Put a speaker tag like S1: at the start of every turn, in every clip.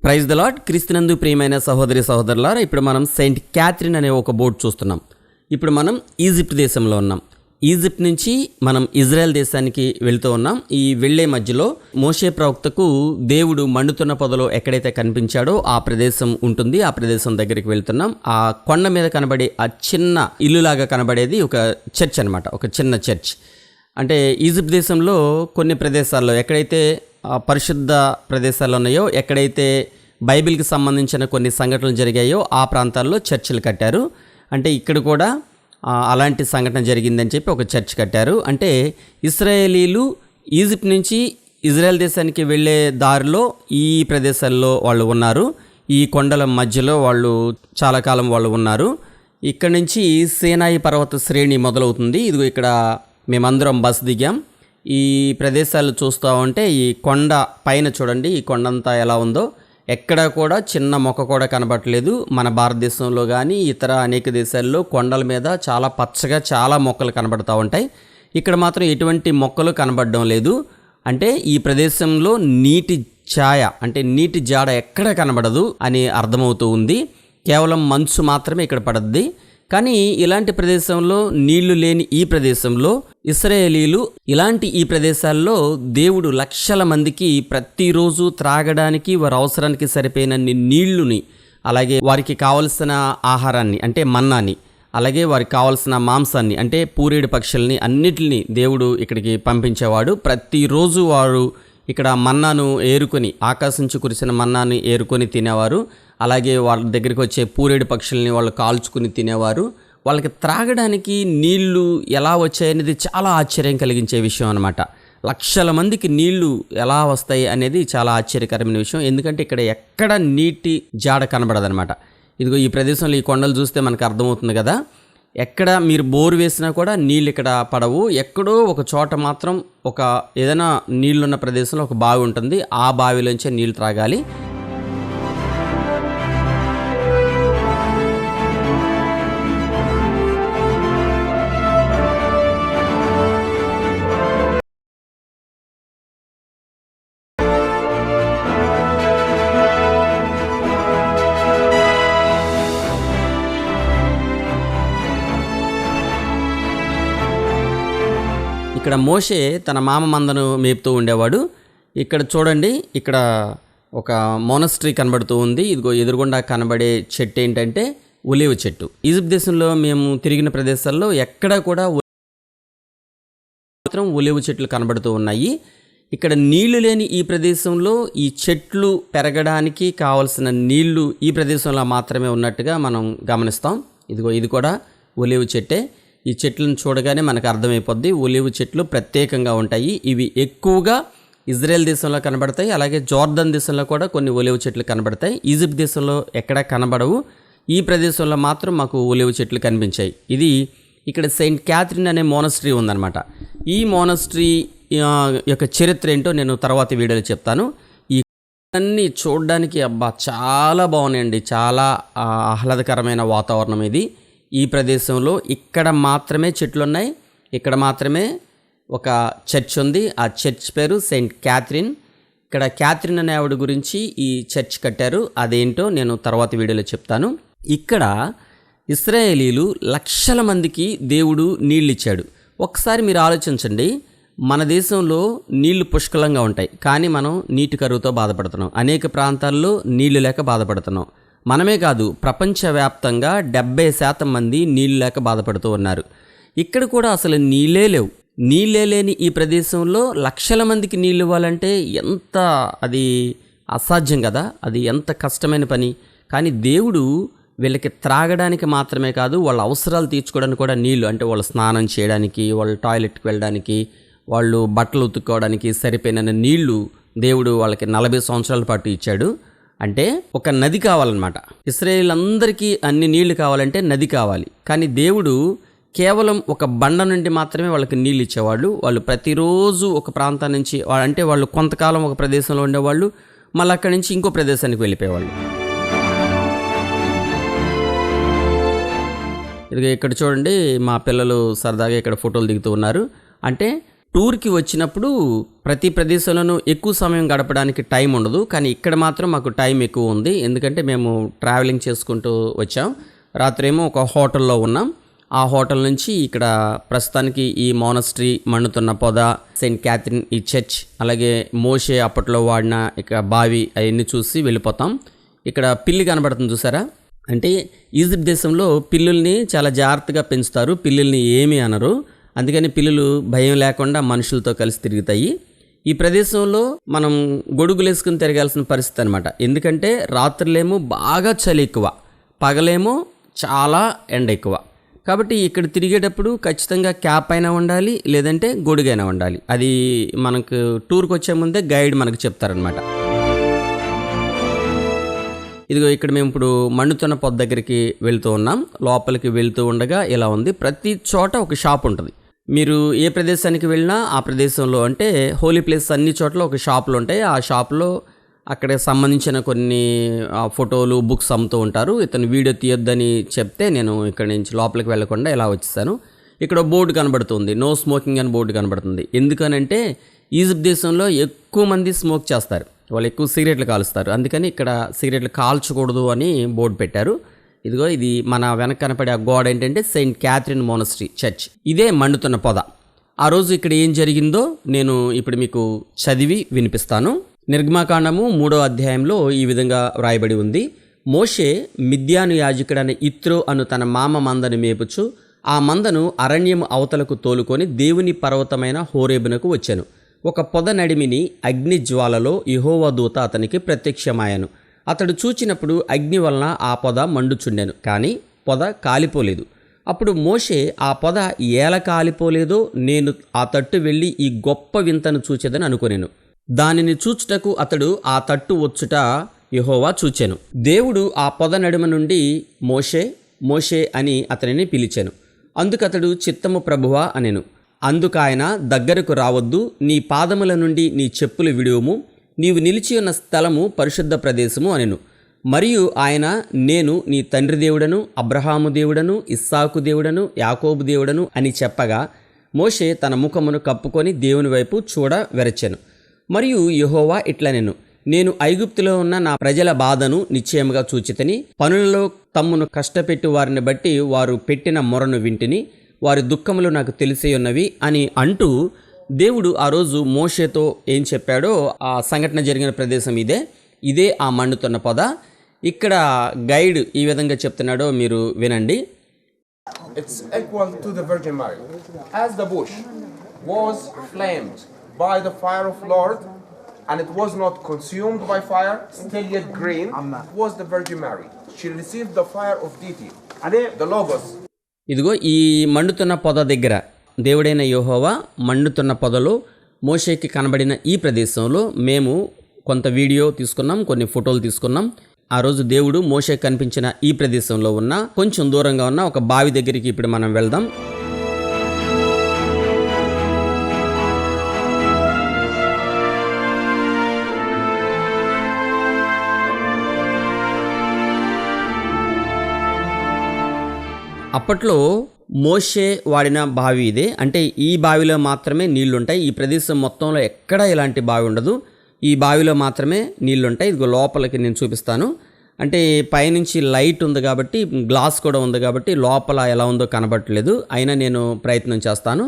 S1: Praise the lord. క్రీస్తునందు ప్రియమైన సహోదరి సహోదరులారా, ఇప్పుడు మనం సెయింట్ క్యాథరిన్ అనే ఒక బోర్డు చూస్తున్నాం. ఇప్పుడు మనం ఈజిప్ట్ దేశంలో ఉన్నాం. ఈజిప్ట్ నుంచి మనం ఇజ్రాయెల్ దేశానికి వెళ్తూ ఉన్నాం. ఈ వెళ్లే మధ్యలో మోషే ప్రవక్తకు దేవుడు మండుతున్న పొదలో ఎక్కడైతే కనిపించాడో ఆ ప్రదేశం ఉంటుంది. ఆ ప్రదేశం దగ్గరికి వెళ్తున్నాం. ఆ కొండ మీద కనబడే ఆ చిన్న ఇల్లులాగా కనబడేది ఒక చర్చ్ అనమాట, ఒక చిన్న చర్చ్. అంటే ఈజిప్ట్ దేశంలో కొన్ని ప్రదేశాల్లో ఎక్కడైతే పరిశుద్ధ ప్రదేశాలు ఉన్నాయో, ఎక్కడైతే బైబిల్కి సంబంధించిన కొన్ని సంఘటనలు జరిగాయో ఆ ప్రాంతాల్లో చర్చిలు కట్టారు. అంటే ఇక్కడ కూడా అలాంటి సంఘటన జరిగిందని చెప్పి ఒక చర్చ్ కట్టారు. అంటే ఇశ్రాయేలీలు ఈజిప్ట్ నుంచి ఇజ్రాయెల్ దేశానికి వెళ్ళే దారిలో ఈ ప్రదేశాల్లో వాళ్ళు ఉన్నారు. ఈ కొండల మధ్యలో వాళ్ళు చాలా కాలం వాళ్ళు ఉన్నారు. ఇక్కడ నుంచి సీనాయి పర్వత శ్రేణి మొదలవుతుంది. ఇదిగో ఇక్కడ మేమందరం బస్ దిగాం. ఈ ప్రదేశాలు చూస్తూ ఉంటే ఈ కొండ పైన చూడండి, ఈ కొండంతా ఎలా ఉందో. ఎక్కడా కూడా చిన్న మొక్క కూడా కనబడట్లేదు. మన భారతదేశంలో కానీ ఇతర అనేక దేశాల్లో కొండల మీద చాలా పచ్చగా చాలా మొక్కలు కనబడుతూ ఉంటాయి. ఇక్కడ మాత్రం ఎటువంటి మొక్కలు కనబడడం లేదు. అంటే ఈ ప్రదేశంలో నీటి ఛాయ, అంటే నీటి జాడ ఎక్కడ కనబడదు అని అర్థమవుతూ ఉంది. కేవలం మంచు మాత్రమే ఇక్కడ పడద్ది. కానీ ఇలాంటి ప్రదేశంలో, నీళ్లు లేని ఈ ప్రదేశంలో ఇశ్రాయేలీలు ఇలాంటి ఈ ప్రదేశాల్లో దేవుడు లక్షల మందికి ప్రతిరోజు త్రాగడానికి వారి అవసరానికి సరిపోయినన్ని నీళ్లుని, అలాగే వారికి కావలసిన ఆహారాన్ని అంటే మన్నాని, అలాగే వారికి కావలసిన మాంసాన్ని అంటే పూరేడు పక్షుల్ని అన్నిటిని దేవుడు ఇక్కడికి పంపించేవాడు. ప్రతిరోజు వారు ఇక్కడ మన్నాను ఏరుకొని, ఆకాశం నుంచి కురిసిన మన్నాను ఏరుకొని తినేవారు. అలాగే వాళ్ళ దగ్గరికి వచ్చే పూరేడు పక్షుల్ని వాళ్ళు కాల్చుకుని తినేవారు. వాళ్ళకి త్రాగడానికి నీళ్లు ఎలా వచ్చాయనేది చాలా ఆశ్చర్యం కలిగించే విషయం అనమాట. లక్షల మందికి నీళ్లు ఎలా వస్తాయి అనేది చాలా ఆశ్చర్యకరమైన విషయం. ఎందుకంటే ఇక్కడ ఎక్కడ నీటి జాడ కనబడదనమాట. ఇదిగో ఈ ప్రదేశంలో ఈ కొండలు చూస్తే మనకు అర్థమవుతుంది కదా. ఎక్కడ మీరు బోరు వేసినా కూడా నీళ్ళు ఇక్కడ పడవు. ఎక్కడో ఒక చోట మాత్రం ఒక ఏదైనా నీళ్లున్న ప్రదేశంలో ఒక బావి ఉంటుంది. ఆ బావిలోంచే నీళ్ళు త్రాగాలి. ఇక్కడ మోషే తన మామ మందను మేపుతూ ఉండేవాడు. ఇక్కడ చూడండి, ఇక్కడ ఒక మోనస్ట్రీ కనబడుతూ ఉంది. ఇదిగో ఎదురుగుండా కనబడే చెట్టు ఏంటంటే ఒలీవ చెట్టు. ఈజిప్ట్ దేశంలో మేము తిరిగిన ప్రదేశాల్లో ఎక్కడ కూడా మాత్రం ఒలీవ చెట్లు కనబడుతూ ఉన్నాయి. ఇక్కడ నీళ్లు లేని ఈ ప్రదేశంలో ఈ చెట్లు పెరగడానికి కావలసిన నీళ్లు ఈ ప్రదేశంలో మాత్రమే ఉన్నట్టుగా మనం గమనిస్తాం. ఇదిగో ఇది కూడా ఒలీవ చెట్టే. ఈ చెట్లను చూడగానే మనకు అర్థమైపోద్ది. ఒలీవ చెట్లు ప్రత్యేకంగా ఉంటాయి. ఇవి ఎక్కువగా ఇజ్రాయెల్ దేశంలో కనబడతాయి. అలాగే జోర్దన్ దేశంలో కూడా కొన్ని ఒలీవ చెట్లు కనబడతాయి. ఈజిప్ట్ దేశంలో ఎక్కడా కనబడవు. ఈ ప్రదేశంలో మాత్రం మాకు ఒలీవ చెట్లు కనిపించాయి. ఇది ఇక్కడ సెయింట్ క్యాథరిన్ అనే మోనస్ట్రీ ఉందన్నమాట. ఈ మోనస్ట్రీ యొక్క చరిత్ర ఏంటో నేను తర్వాత వీడియోలో చెప్తాను. ఈ అన్నీ చూడడానికి చాలా బాగున్నాయండి. చాలా ఆహ్లాదకరమైన వాతావరణం ఇది. ఈ ప్రదేశంలో ఇక్కడ మాత్రమే చెట్లు ఉన్నాయి. ఇక్కడ మాత్రమే ఒక చర్చ్ ఉంది. ఆ చర్చ్ పేరు సెయింట్ క్యాథరిన్. ఇక్కడ క్యాథరిన్ అనే ఆవిడ గురించి ఈ చర్చ్ కట్టారు. అదేంటో నేను తర్వాత వీడియోలో చెప్తాను. ఇక్కడ ఇశ్రాయేలీలు లక్షల మందికి దేవుడు నీళ్ళు ఇచ్చాడు. ఒకసారి మీరు ఆలోచించండి. మన దేశంలో నీళ్లు పుష్కలంగా ఉంటాయి, కానీ మనం నీటి కరువుతో బాధపడుతున్నాం. అనేక ప్రాంతాల్లో నీళ్లు లేక బాధపడుతున్నాం. మనమే కాదు, ప్రపంచవ్యాప్తంగా 70% మంది నీళ్ళు లేక బాధపడుతూ ఉన్నారు. ఇక్కడ కూడా అసలు నీళ్ళే లేవు. నీళ్ళే లేని ఈ ప్రదేశంలో లక్షల మందికి నీళ్ళు ఇవ్వాలంటే ఎంత అది అసాధ్యం కదా. అది ఎంత కష్టమైన పని. కానీ దేవుడు వీళ్ళకి త్రాగడానికి మాత్రమే కాదు, వాళ్ళ అవసరాలు తీర్చుకోవడానికి కూడా నీళ్ళు, అంటే వాళ్ళు స్నానం చేయడానికి, వాళ్ళు టాయిలెట్కి వెళ్ళడానికి, వాళ్ళు బట్టలు ఉతుక్కోవడానికి సరిపోయిన నీళ్లు దేవుడు వాళ్ళకి 40 సంవత్సరాల పాటు ఇచ్చాడు. అంటే ఒక నది కావాలన్నమాట. ఇశ్రాయేల్ అందరికీ అన్ని నీళ్లు కావాలంటే నది కావాలి. కానీ దేవుడు కేవలం ఒక బండ నుండి మాత్రమే వాళ్ళకి నీళ్ళు ఇచ్చేవాళ్ళు. వాళ్ళు ప్రతిరోజు ఒక ప్రాంతం నుంచి, అంటే వాళ్ళు కొంతకాలం ఒక ప్రదేశంలో ఉండేవాళ్ళు, మళ్ళీ అక్కడి నుంచి ఇంకో ప్రదేశానికి వెళ్ళిపోయేవాళ్ళు. ఇదిగో ఇక్కడ చూడండి, మా పిల్లలు సరదాగా ఇక్కడ ఫోటోలు దిగుతూ ఉన్నారు. అంటే టూర్కి వచ్చినప్పుడు ప్రతి ప్రదేశంలోనూ ఎక్కువ సమయం గడపడానికి టైం ఉండదు, కానీ ఇక్కడ మాత్రం మాకు టైం ఎక్కువ ఉంది. ఎందుకంటే మేము ట్రావెలింగ్ చేసుకుంటూ వచ్చాం. రాత్రేమో ఒక హోటల్లో ఉన్నాం. ఆ హోటల్ నుంచి ఇక్కడ ప్రస్తుతానికి ఈ మోనస్ట్రీ, మండుతున్న పొద, సెయింట్ క్యాథరిన్ ఈ చర్చ్, అలాగే మోషే అప్పట్లో వాడిన ఇక బావి అవన్నీ చూసి వెళ్ళిపోతాం. ఇక్కడ పిల్లి కనబడుతుంది చూసారా, అంటే ఈజిప్ట్ దేశంలో పిల్లుల్ని చాలా జాగ్రత్తగా పెంచుతారు. పిల్లుల్ని ఏమీ అనరు, అందుకని పిల్లులు భయం లేకుండా మనుషులతో కలిసి తిరుగుతాయి. ఈ ప్రదేశంలో మనం గొడుగులు వేసుకుని తిరగాల్సిన పరిస్థితి అనమాట. ఎందుకంటే రాత్రులేమో బాగా చలి ఎక్కువ, పగలేమో చాలా ఎండ ఎక్కువ. కాబట్టి ఇక్కడ తిరిగేటప్పుడు ఖచ్చితంగా క్యాప్ అయినా ఉండాలి, లేదంటే గొడుగైనా ఉండాలి. అది మనకు టూర్కి వచ్చే ముందే గైడ్ మనకు చెప్తారనమాట. ఇదిగో ఇక్కడ మేము ఇప్పుడు మండుతున్న పొద్దు దగ్గరికి వెళ్తూ ఉన్నాం. లోపలికి వెళ్తూ ఉండగా ఇలా ఉంది. ప్రతి చోట ఒక షాప్ ఉంటుంది. మీరు ఏ ప్రదేశానికి వెళ్ళినా ఆ ప్రదేశంలో, అంటే హోలీ ప్లేస్ అన్ని చోట్ల ఒక షాపులు ఉంటాయి. ఆ షాప్లో అక్కడ సంబంధించిన కొన్ని ఫోటోలు, బుక్స్ అమ్ముతూ ఉంటారు. ఇతను వీడియో తీయొద్దని చెప్తే నేను ఇక్కడ నుంచి లోపలికి వెళ్లకుండా ఇలా వచ్చేసాను. ఇక్కడ బోర్డు కనబడుతుంది, నో స్మోకింగ్ అని బోర్డు కనబడుతుంది. ఎందుకనంటే ఈజిప్ట్ దేశంలో ఎక్కువ మంది స్మోక్ చేస్తారు, వాళ్ళు ఎక్కువ సిగరెట్లు కాలుస్తారు. అందుకని ఇక్కడ సిగరెట్లు కాల్చకూడదు అని బోర్డు పెట్టారు. ఇదిగో ఇది మన వెనక కనపడే ఆ గోడ ఏంటంటే సెయింట్ క్యాథరిన్ మోనస్ట్రీ చర్చ్. ఇదే మండుతున్న పొద. ఆ రోజు ఇక్కడ ఏం జరిగిందో నేను ఇప్పుడు మీకు చదివి వినిపిస్తాను. నిర్గమాకాండము 3వ అధ్యాయంలో ఈ విధంగా వ్రాయబడి ఉంది. మోషే మిద్యాను యాజకుడైన ఇత్రో అను తన మామ మందను మేపుచు ఆ మందను అరణ్యము అవతలకు తోలుకొని దేవుని పర్వతమైన హోరేబునకు వచ్చెను. ఒక పొద నడిమిని అగ్ని జ్వాలలో యెహోవా దూత అతనికి ప్రత్యక్షమాయను. అతడు చూచినప్పుడు అగ్ని వలన ఆ పొద మండుచుండెను, కానీ పొద కాలిపోలేదు. అప్పుడు మోషే ఆ పొద ఏల కాలిపోలేదో నేను ఆ తట్టు వెళ్ళి ఈ గొప్ప వింతను చూచెదని అనుకొనెను. దానిని చూచుటకు అతడు ఆ తట్టు వచ్చుట యెహోవా చూచెను. దేవుడు ఆ పొద నడుమ నుండి మోషే మోషే అని అతనిని పిలిచెను. అందుకతడు చిత్తము ప్రభువా అనెను. అందుకాయన దగ్గరకు రావద్దు, నీ పాదముల నుండి నీ చెప్పులు విడువుము, నీవు నిలిచి ఉన్న స్థలము పరిశుద్ధ ప్రదేశము అనెను. మరియు ఆయన నేను నీ తండ్రి దేవుడను, అబ్రహాము దేవుడను, ఇస్సాకు దేవుడను, యాకోబు దేవుడను అని చెప్పగా మోషే తన ముఖమును కప్పుకొని దేవుని వైపు చూడ వెరచెను. మరియు యెహోవా ఇట్లనెను, నేను ఐగుప్తులో ఉన్న నా ప్రజల బాధను నిశ్చయముగా చూచితిని. పనులలో తమ్మును కష్టపెట్టు వారిని బట్టి వారు పెట్టిన మొరను వింటిని, వారి దుఃఖములు నాకు తెలిసి ఉన్నవి అని అంటూ దేవుడు ఆ రోజు మోషేతో ఏం చెప్పాడో ఆ సంఘటన జరిగిన ప్రదేశం ఇదే ఆ మండుతున్న పొద. ఇక్కడ గైడ్ ఈ విధంగా చెప్తున్నాడో మీరు వినండి.
S2: It's equal to the Virgin Mary. As the bush was flamed by the fire of Lord and it was not consumed by fire, still yet green, was the Virgin Mary. She received the fire of deity, the Logos.
S1: ఇదిగో ఈ మండుతున్న పొద దగ్గర దేవుడైన యెహోవా మండుతున్న పొదలో మోషేకి కనబడిన ఈ ప్రదేశంలో మేము కొంత వీడియో తీసుకున్నాం, కొన్ని ఫోటోలు తీసుకున్నాం. ఆ రోజు దేవుడు మోషేకి కనిపించిన ఈ ప్రదేశంలో ఉన్న కొంచెం దూరంగా ఉన్న ఒక బావి దగ్గరికి ఇప్పుడు మనం వెళ్దాం. అప్పట్లో మోషే వాడిన బావి ఇదే. అంటే ఈ బావిలో మాత్రమే నీళ్లుంటాయి. ఈ ప్రదేశం మొత్తంలో ఎక్కడా ఇలాంటి బావి ఉండదు. ఈ బావిలో మాత్రమే నీళ్లుంటాయి. ఇదిగో లోపలికి నేను చూపిస్తాను. అంటే పైనుంచి లైట్ ఉంది కాబట్టి, గ్లాస్ కూడా ఉంది కాబట్టి లోపల ఎలా ఉందో కనబడట్లేదు. అయినా నేను ప్రయత్నం చేస్తాను.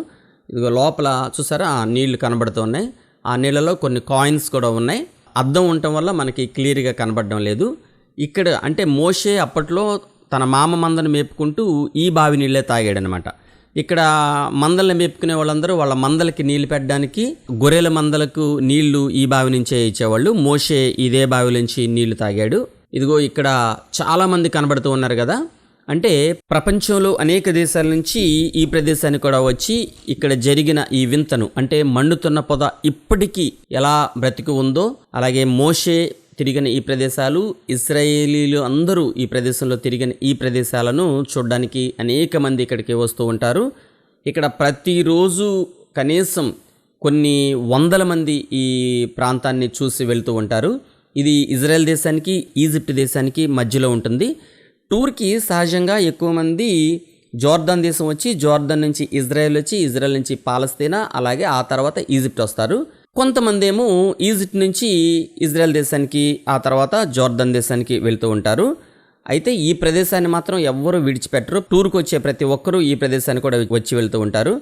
S1: ఇదిగో లోపల చూసారా నీళ్లు కనబడుతున్నాయి. ఆ నీళ్ళలో కొన్ని కాయిన్స్ కూడా ఉన్నాయి. అద్దం ఉండటం వల్ల మనకి క్లియర్గా కనబడడం లేదు. ఇక్కడ అంటే మోషే అప్పట్లో తన మామ మందను మేపుకుంటూ ఈ బావి నీళ్ళే తాగాడనమాట. ఇక్కడ మందల్ని మేపుకునే వాళ్ళందరూ వాళ్ళ మందలకి నీళ్లు పెట్టడానికి గొర్రెల మందలకు నీళ్లు ఈ బావి నుంచే ఇచ్చేవాళ్ళు. మోషే ఇదే బావి నుంచి నీళ్లు తాగాడు. ఇదిగో ఇక్కడ చాలామంది కనబడుతూ ఉన్నారు కదా. అంటే ప్రపంచంలో అనేక దేశాల నుంచి ఈ ప్రదేశానికి కూడా వచ్చి ఇక్కడ జరిగిన ఈ వింతను, అంటే మండుతున్న పొద ఇప్పటికీ ఎలా బ్రతికి ఉందో, అలాగే మోషే తిరిగిన ఈ ప్రదేశాలు, ఇశ్రాయేలీలు అందరూ ఈ ప్రదేశంలో తిరిగిన ఈ ప్రదేశాలను చూడడానికి అనేక మంది ఇక్కడికి వస్తూ ఉంటారు. ఇక్కడ ప్రతిరోజు కనీసం కొన్ని వందల మంది ఈ ప్రాంతాన్ని చూసి వెళ్తూ ఉంటారు. ఇది ఇజ్రాయెల్ దేశానికి, ఈజిప్ట్ దేశానికి మధ్యలో ఉంటుంది. టూర్కి సహజంగా ఎక్కువ మంది జోర్దాన్ దేశం వచ్చి, జోర్దాన్ నుంచి ఇజ్రాయెల్ వచ్చి, ఇజ్రాయెల్ నుంచి పాలస్తీనా, అలాగే ఆ తర్వాత ఈజిప్ట్ వస్తారు. కొంతమంది ఏమో ఈజిప్ట్ నుంచి ఇజ్రాయెల్ దేశానికి, ఆ తర్వాత జోర్దాన్ దేశానికి వెళ్తూ ఉంటారు. అయితే ఈ ప్రదేశాన్ని మాత్రం ఎవ్వరూ విడిచిపెట్టరు. టూర్కి వచ్చే ప్రతి ఒక్కరూ ఈ ప్రదేశాన్ని కూడా వచ్చి వెళ్తూ ఉంటారు.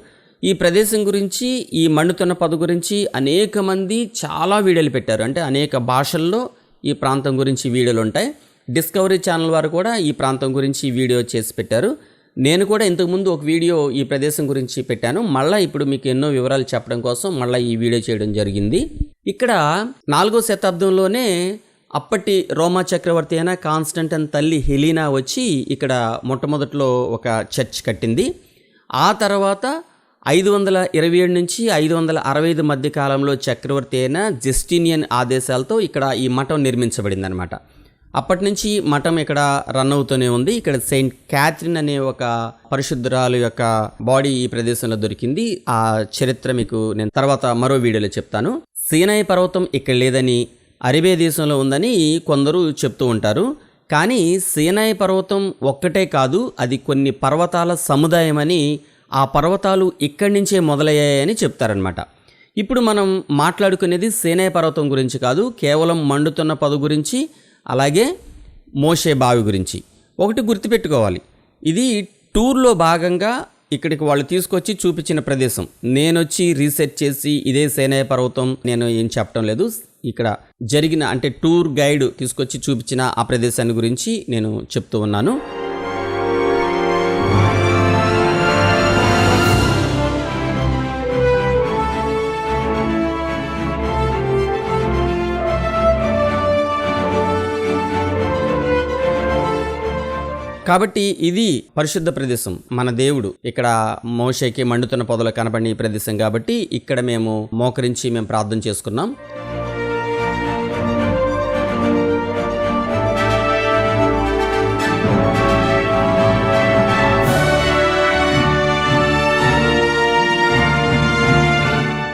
S1: ఈ ప్రదేశం గురించి, ఈ మండుతున్న పొద గురించి అనేక మంది చాలా వీడియోలు పెట్టారు. అంటే అనేక భాషల్లో ఈ ప్రాంతం గురించి వీడియోలు ఉంటాయి. డిస్కవరీ ఛానల్ వారు కూడా ఈ ప్రాంతం గురించి వీడియో చేసి పెట్టారు. నేను కూడా ఇంతకుముందు ఒక వీడియో ఈ ప్రదేశం గురించి పెట్టాను. మళ్ళీ ఇప్పుడు మీకు ఎన్నో వివరాలు చెప్పడం కోసం మళ్ళీ ఈ వీడియో చేయడం జరిగింది. ఇక్కడ 4వ శతాబ్దంలోనే అప్పటి రోమా చక్రవర్తి అయిన కాన్స్టంటైన్ తల్లి హెలీనా వచ్చి ఇక్కడ మొట్టమొదట్లో ఒక చర్చ్ కట్టింది. ఆ తర్వాత 527 నుంచి 565 మధ్య కాలంలో చక్రవర్తి అయిన జస్టీనియన్ ఆదేశాలతో ఇక్కడ ఈ మఠం నిర్మించబడింది అనమాట. అప్పటి నుంచి మఠం ఇక్కడ రన్ అవుతూనే ఉంది. ఇక్కడ సెయింట్ క్యాథరిన్ అనే ఒక పరిశుద్ధురాలు యొక్క బాడీ ఈ ప్రదేశంలో దొరికింది. ఆ చరిత్ర మీకు నేను తర్వాత మరో వీడియోలో చెప్తాను. సీనాయి పర్వతం ఇక్కడ లేదని, అరేబియా దేశంలో ఉందని కొందరు చెప్తూ ఉంటారు. కానీ సీనాయి పర్వతం ఒక్కటే కాదు, అది కొన్ని పర్వతాల సముదాయం అని, ఆ పర్వతాలు ఇక్కడి నుంచే మొదలయ్యాయని చెప్తారనమాట. ఇప్పుడు మనం మాట్లాడుకునేది సీనాయి పర్వతం గురించి కాదు, కేవలం మండుతున్న పొద గురించి, అలాగే మోషే బావి గురించి. ఒకటి గుర్తుపెట్టుకోవాలి, ఇది టూర్లో భాగంగా ఇక్కడికి వాళ్ళు తీసుకొచ్చి చూపించిన ప్రదేశం. నేను వచ్చి రీసెర్చ్ చేసి ఇదే సీనాయి పర్వతం నేను ఏం చెప్పడం లేదు. ఇక్కడ జరిగిన, అంటే టూర్ గైడ్ తీసుకొచ్చి చూపించిన ఆ ప్రదేశాన్ని గురించి నేను చెప్తూ ఉన్నాను. కాబట్టి ఇది పరిశుద్ధ ప్రదేశం. మన దేవుడు ఇక్కడ మోషేకి మండుతున్న పొదలు కనబడిన ఈ ప్రదేశం కాబట్టి ఇక్కడ మేము మోకరించి మేము ప్రార్థన చేసుకున్నాం.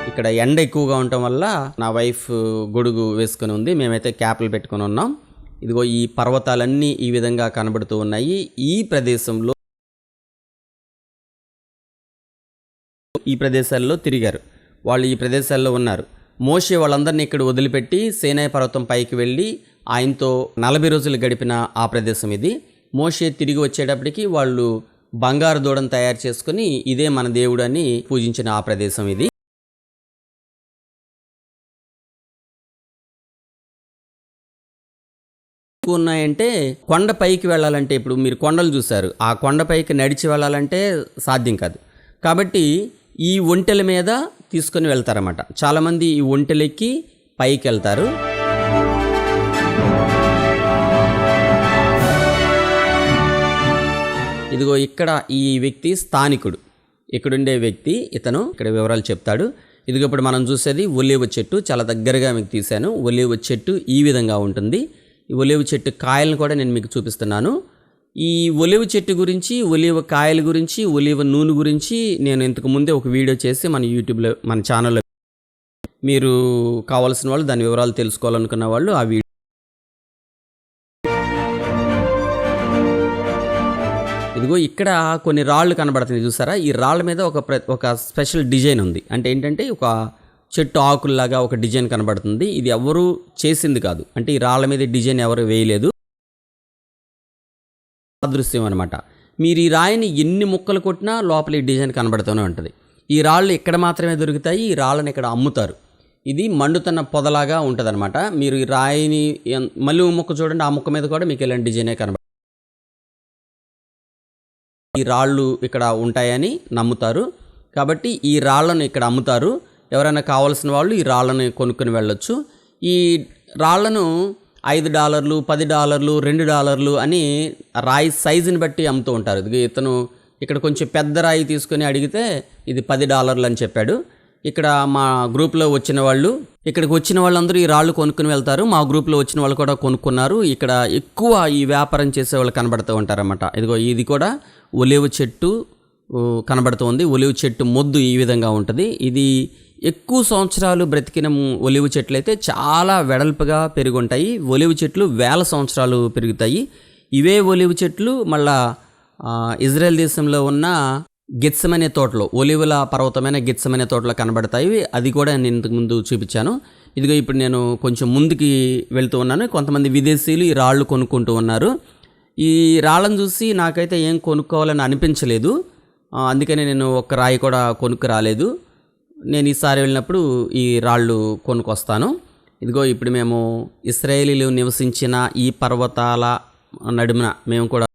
S1: ఇక్కడ ఎండ ఎక్కువగా ఉండటం వల్ల నా వైఫ్ గొడుగు వేసుకుని ఉంది, మేమైతే క్యాప్లు పెట్టుకుని ఉన్నాం. ఇదిగో ఈ పర్వతాలన్నీ ఈ విధంగా కనబడుతూ ఉన్నాయి. ఈ ప్రదేశంలో, ఈ ప్రదేశాల్లో తిరిగారు వాళ్ళు, ఈ ప్రదేశాల్లో ఉన్నారు. మోషే వాళ్ళందరినీ ఇక్కడ వదిలిపెట్టి సీనాయి పర్వతం పైకి వెళ్ళి ఆయనతో 40 రోజులు గడిపిన ఆ ప్రదేశం ఇది. మోషే తిరిగి వచ్చేటప్పటికి వాళ్ళు బంగారు దూడను తయారు చేసుకుని ఇదే మన దేవుడు అని పూజించిన ఆ ప్రదేశం ఇది. ఉన్నాయంటే కొండ పైకి వెళ్ళాలంటే, ఇప్పుడు మీరు కొండలు చూశారు, ఆ కొండపైకి నడిచి వెళ్ళాలంటే సాధ్యం కాదు. కాబట్టి ఈ ఒంటెల మీద తీసుకొని వెళ్తారన్నమాట. చాలామంది ఈ ఒంటెలెక్కి పైకి వెళ్తారు. ఇదిగో ఇక్కడ ఈ వ్యక్తి స్థానికుడు, ఇక్కడుండే వ్యక్తి, ఇతను ఇక్కడ వివరాలు చెప్తాడు. ఇదిగో ఇప్పుడు మనం చూసేది ఒలీవ చెట్టు. చాలా దగ్గరగా మీకు తీశాను. ఒలీవ చెట్టు ఈ విధంగా ఉంటుంది. ఈ ఒలీవ చెట్టు కాయలను కూడా నేను మీకు చూపిస్తున్నాను. ఈ ఒలీవ చెట్టు గురించి, ఒలీవ కాయల గురించి, ఒలీవ నూనె గురించి నేను ఇంతకు ముందే ఒక వీడియో చేసి మన యూట్యూబ్లో, మన ఛానల్లో, మీరు కావాల్సిన వాళ్ళు, దాని వివరాలు తెలుసుకోవాలనుకున్న వాళ్ళు ఆ వీడియో. ఇదిగో ఇక్కడ కొన్ని రాళ్ళు కనబడుతుంది చూసారా? ఈ రాళ్ళ మీద ఒక స్పెషల్ డిజైన్ ఉంది. అంటే ఏంటంటే ఒక చెట్టు ఆకుల్లాగా ఒక డిజైన్ కనబడుతుంది. ఇది ఎవరు చేసింది కాదు, అంటే ఈ రాళ్ళ మీద డిజైన్ ఎవరు వేయలేదు, అదృశ్యం అనమాట. మీరు ఈ రాయిని ఎన్ని ముక్కలు కొట్టినా లోపల ఈ డిజైన్ కనబడుతూనే ఉంటుంది. ఈ రాళ్ళు ఇక్కడ మాత్రమే దొరుకుతాయి. ఈ రాళ్ళని ఇక్కడ అమ్ముతారు. ఇది మండుతున్న పొదలాగా ఉంటుంది అనమాట. మీరు ఈ రాయిని మళ్ళీ ముక్క చూడండి, ఆ ముక్క మీద కూడా మీకు ఇలాంటి డిజైనే కనబడుతుంది. ఈ రాళ్ళు ఇక్కడ ఉంటాయని నమ్ముతారు కాబట్టి ఈ రాళ్లను ఇక్కడ అమ్ముతారు. ఎవరైనా కావాల్సిన వాళ్ళు ఈ రాళ్ళని కొనుక్కొని వెళ్ళొచ్చు. ఈ రాళ్లను $5, $10, $2 అని రాయి సైజుని బట్టి అమ్ముతూ ఉంటారు. ఇతను ఇక్కడ కొంచెం పెద్ద రాయి తీసుకొని అడిగితే ఇది $10 అని చెప్పాడు. ఇక్కడ మా గ్రూప్లో వచ్చిన వాళ్ళు, ఇక్కడికి వచ్చిన వాళ్ళందరూ ఈ రాళ్ళు కొనుక్కుని వెళ్తారు. మా గ్రూప్లో వచ్చిన వాళ్ళు కూడా కొనుక్కున్నారు. ఇక్కడ ఎక్కువ ఈ వ్యాపారం చేసే వాళ్ళు కనబడుతూ ఉంటారన్నమాట. ఇదిగో ఇది కూడా ఒలీవ చెట్టు కనబడుతుంది. ఒలీవ చెట్టు మొద్దు ఈ విధంగా ఉంటుంది. ఇది ఎక్కువ సంవత్సరాలు బ్రతికిన ఒలీవ చెట్లు అయితే చాలా వెడల్పుగా పెరుగుంటాయి. ఒలీవ చెట్లు 1000 సంవత్సరాలు పెరుగుతాయి. ఇవే ఒలీవ చెట్లు మళ్ళా ఇజ్రాయెల్ దేశంలో ఉన్న గెత్సెమనే తోటలో, ఒలివల పర్వతమైన గెత్సెమనే తోటలో కనబడతాయి. అది కూడా నేను ఇంతకుముందు చూపించాను. ఇదిగో ఇప్పుడు నేను కొంచెం ముందుకి వెళ్తూ ఉన్నాను. కొంతమంది విదేశీయులు ఈ రాళ్ళు కొనుక్కుంటూ ఉన్నారు. ఈ రాళ్ళను చూసి నాకైతే ఏం కొనుక్కోవాలని అనిపించలేదు. అందుకని నేను ఒక్క రాయి కూడా కొనుక్కు రాలేదు. నేను ఈసారి వెళ్ళినప్పుడు ఈ రాళ్ళు కొనుక్కొస్తాను. ఇదిగో ఇప్పుడు మేము ఇశ్రాయేలీలు నివసించిన ఈ పర్వతాల నడుమున మేము కూడా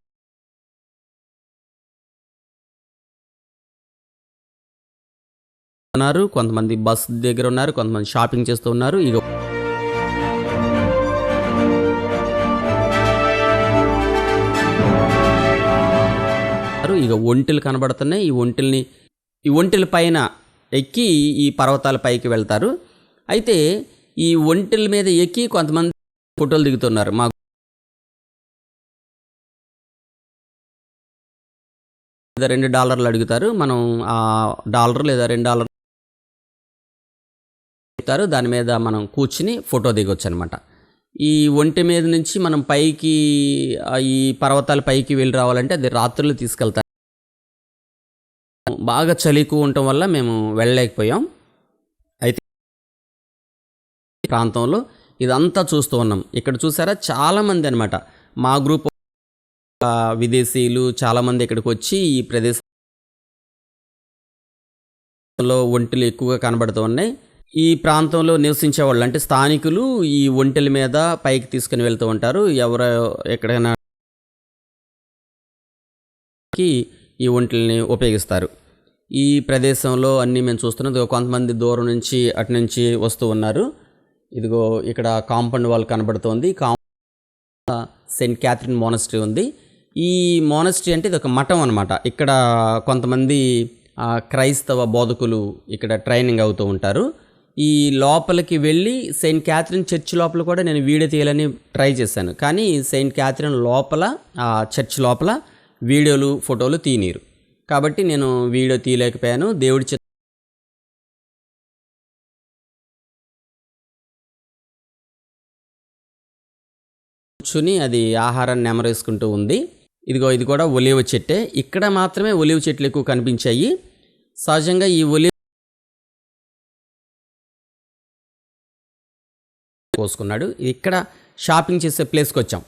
S1: ఉన్నారు. కొంతమంది బస్ దగ్గర ఉన్నారు, కొంతమంది షాపింగ్ చేస్తూ ఉన్నారు. ఇక ఒంటెలు కనబడుతున్నాయి. ఈ ఒంటెల పైన ఎక్కి ఈ పర్వతాల పైకి వెళ్తారు. అయితే ఈ ఒంటెల మీద ఎక్కి కొంతమంది ఫోటోలు దిగుతున్నారు. మా $2 అడుగుతారు. మనం ఆ $1 లేదా $2 ఇస్తారు. దాని మీద మనం కూర్చుని ఫోటో దిగొచ్చు అనమాట. ఈ ఒంటె మీద నుంచి మనం పైకి ఈ పర్వతాల పైకి వెళ్ళి రావాలంటే అది రాత్రులు తీసుకెళ్తారు. బాగా చలి ఎక్కువ ఉండటం వల్ల మేము వెళ్ళలేకపోయాం. అయితే ప్రాంతంలో ఇదంతా చూస్తూ ఉన్నాం. ఇక్కడ చూసారా చాలామంది అనమాట, మా గ్రూప్ విదేశీయులు చాలామంది ఇక్కడికి వచ్చి ఈ ప్రదేశంలో ఒంటెలు ఎక్కువగా కనబడుతూ ఉన్నాయి. ఈ ప్రాంతంలో నివసించే వాళ్ళు అంటే స్థానికులు ఈ ఒంటెల మీద పైకి తీసుకుని వెళ్తూ ఉంటారు. ఎవరో ఎక్కడైనా ఈ ఒంటెల్ని ఉపయోగిస్తారు. ఈ ప్రదేశంలో అన్నీ మేము చూస్తున్నాం. కొంతమంది దూరం నుంచి అటు నుంచి వస్తూ ఉన్నారు. ఇదిగో ఇక్కడ కాంపౌండ్ వాల్ కనబడుతోంది. సెయింట్ క్యాథరిన్ మోనస్ట్రీ ఉంది. ఈ మోనస్ట్రీ అంటే ఇది ఒక మఠం అనమాట. ఇక్కడ కొంతమంది క్రైస్తవ బోధకులు ఇక్కడ ట్రైనింగ్ అవుతూ ఉంటారు. ఈ లోపలికి వెళ్ళి సెయింట్ క్యాథరిన్ చర్చ్ లోపల కూడా నేను వీడియో తీయాలని ట్రై చేశాను. కానీ సెయింట్ క్యాథరిన్ లోపల చర్చ్ లోపల వీడియోలు ఫోటోలు తీయనీరు. కాబట్టి నేను వీడియో తీయలేకపోయాను. దేవుడి కూర్చుని అది ఆహారాన్ని నెమరేసుకుంటూ ఉంది. ఇదిగో ఇది కూడా ఒలివ చెట్టే. ఇక్కడ మాత్రమే ఒలివ చెట్లు ఎక్కువ కనిపించాయి. సహజంగా ఈ ఒలివ పోసుకున్నాడు. ఇక్కడ షాపింగ్ చేసే ప్లేస్కి వచ్చాం.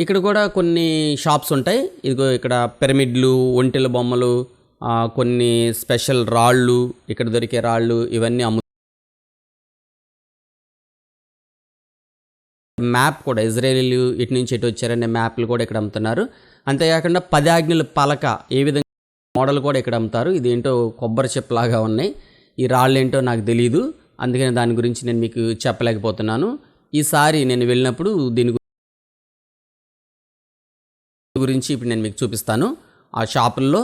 S1: ఇక్కడ కూడా కొన్ని షాప్స్ ఉంటాయి. ఇదిగో ఇక్కడ పిరమిడ్లు, ఒంటెల బొమ్మలు, కొన్ని స్పెషల్ రాళ్ళు, ఇక్కడ దొరికే రాళ్ళు ఇవన్నీ మ్యాప్ కూడా ఇజ్రాయేలీలు ఇటు నుంచి ఎటు వచ్చారనే మ్యాప్లు కూడా ఇక్కడ అమ్ముతున్నారు. అంతేకాకుండా 10 ఆజ్ఞల పలక ఏ విధంగా మోడల్ కూడా ఇక్కడ అమ్ముతారు. ఇదేంటో కొబ్బరి చెప్పులాగా ఉన్నాయి. ఈ రాళ్ళు ఏంటో నాకు తెలీదు, అందుకని దాని గురించి నేను మీకు చెప్పలేకపోతున్నాను. ఈసారి నేను వెళ్ళినప్పుడు దీని గురించి ఇప్పుడు నేను మీకు చూపిస్తాను. ఆ షాపుల్లో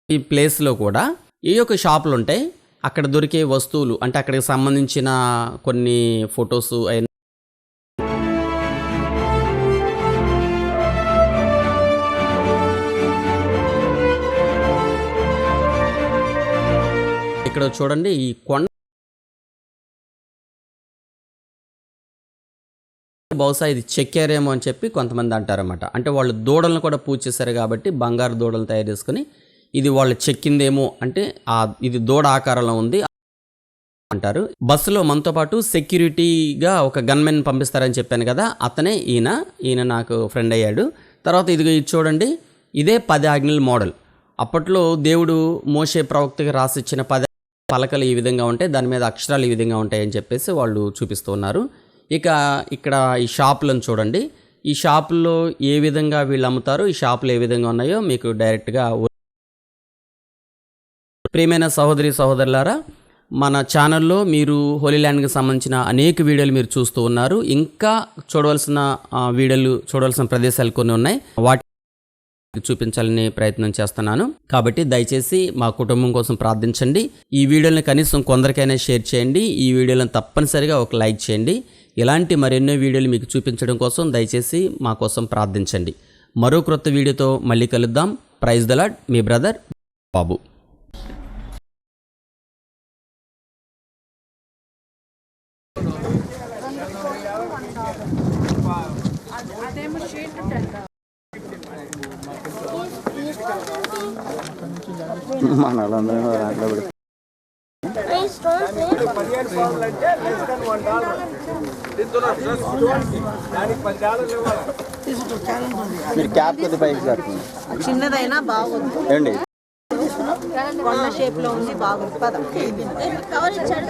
S1: ఈ ప్లేస్లో కూడా ఏ యొక్క షాపులు ఉంటాయి, అక్కడ దొరికే వస్తువులు అంటే అక్కడికి సంబంధించిన కొన్ని ఫొటోస్ అయినా ఇక్కడ చూడండి. ఈ కొండ బహుశా ఇది చెక్కారేమో అని చెప్పి కొంతమంది అంటారన్నమాట. అంటే వాళ్ళు దూడలను కూడా పూజ చేశారు కాబట్టి బంగారు దూడలను తయారు చేసుకుని ఇది వాళ్ళు చెక్కిందేమో, అంటే ఇది దూడ ఆకారంలో ఉంది అంటారు. బస్సులో మనతో పాటు సెక్యూరిటీగా ఒక గన్మెన్ పంపిస్తారని చెప్పాను కదా, అతనే ఈయన నాకు ఫ్రెండ్ అయ్యాడు. తర్వాత ఇది చూడండి, ఇదే 10 ఆజ్ఞల మోడల్. అప్పట్లో దేవుడు మోషే ప్రవక్తకి రాసిచ్చిన 10 పలకలు ఈ విధంగా ఉంటాయి, దాని మీద అక్షరాలు ఈ విధంగా ఉంటాయని చెప్పేసి వాళ్ళు చూపిస్తూ ఉన్నారు. ఇక ఇక్కడ ఈ షాపులను చూడండి. ఈ షాపుల్లో ఏ విధంగా వీళ్ళు అమ్ముతారో, ఈ షాపులు ఏ విధంగా ఉన్నాయో మీకు డైరెక్ట్గా. ప్రియమైన సహోదరి సహోదరులారా, మన ఛానల్లో మీరు హోలీ ల్యాండ్కి సంబంధించిన అనేక వీడియోలు మీరు చూస్తూ ఉన్నారు. ఇంకా చూడవలసిన ప్రదేశాలు కొన్ని ఉన్నాయి, వాటి చూపించాలని ప్రయత్నం చేస్తున్నాను. కాబట్టి దయచేసి మా కుటుంబం కోసం ప్రార్థించండి. ఈ వీడియోని కనీసం కొందరికైనా షేర్ చేయండి. ఈ వీడియోలను తప్పనిసరిగా ఒక లైక్ చేయండి. ఇలాంటి మరెన్నో వీడియోలు మీకు చూపించడం కోసం దయచేసి మా కోసం ప్రార్థించండి. మరో క్రొత్త వీడియోతో మళ్ళీ కలుద్దాం. Praise the lord. మీ బ్రదర్ బాబు.
S3: మన వాళ్ళందరూ దాంట్లో పెడతారు. మీరు క్యాప్ కొద్ది పైకి జరుగుతుంది
S4: చిన్నదైనా బాగుంది,
S3: ఏమండి.
S4: కొండ షేప్ లో ఉంది, బాగుంది. పద.
S5: కవర్ ఇచ్చాడు.